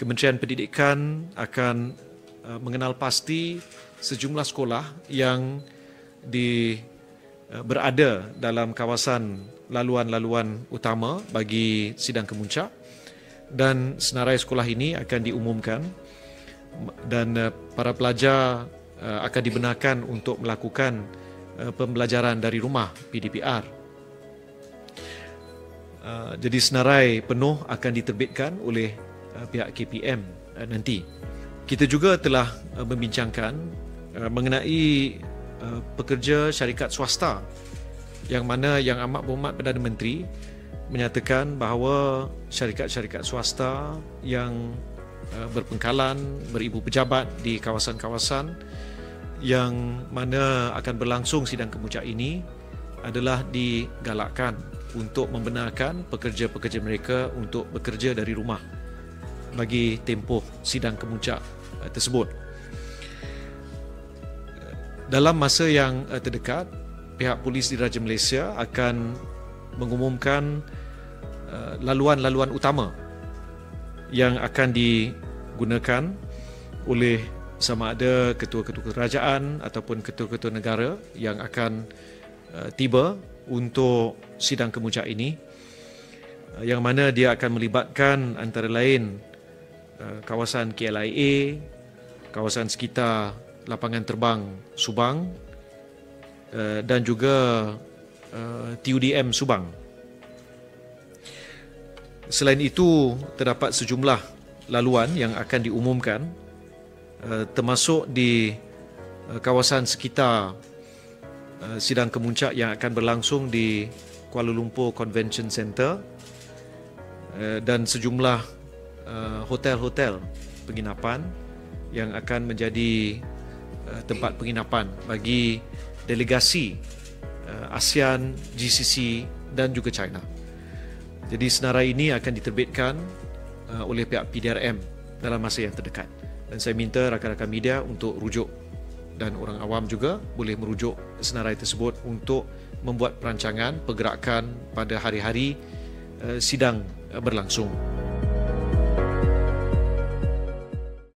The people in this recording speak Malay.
Kementerian Pendidikan akan mengenal pasti sejumlah sekolah yang berada dalam kawasan laluan-laluan utama bagi sidang kemuncak, dan senarai sekolah ini akan diumumkan dan para pelajar akan dibenarkan untuk melakukan pembelajaran dari rumah PDPR. Jadi senarai penuh akan diterbitkan oleh pihak KPM nanti. Kita juga telah membincangkan mengenai pekerja syarikat swasta yang mana Yang Amat Berhormat Perdana Menteri menyatakan bahawa syarikat-syarikat swasta yang berpengkalan, beribu pejabat di kawasan-kawasan yang mana akan berlangsung sidang kemuncak ini adalah digalakkan untuk membenarkan pekerja-pekerja mereka untuk bekerja dari rumah bagi tempoh sidang kemuncak tersebut. Dalam masa yang terdekat, pihak Polis Diraja Malaysia akan mengumumkan laluan-laluan utama yang akan digunakan oleh sama ada ketua-ketua kerajaan ataupun ketua-ketua negara yang akan tiba untuk sidang kemuncak ini, yang mana dia akan melibatkan antara lain kawasan KLIA, kawasan sekitar lapangan terbang Subang dan juga TUDM Subang. Selain itu, terdapat sejumlah laluan yang akan diumumkan termasuk di kawasan sekitar sidang kemuncak yang akan berlangsung di Kuala Lumpur Convention Centre dan sejumlah hotel-hotel penginapan yang akan menjadi tempat penginapan bagi delegasi ASEAN, GCC dan juga China. Jadi senarai ini akan diterbitkan oleh pihak PDRM dalam masa yang terdekat. Dan saya minta rakan-rakan media untuk rujuk, dan orang awam juga boleh merujuk senarai tersebut untuk membuat perancangan pergerakan pada hari-hari sidang berlangsung.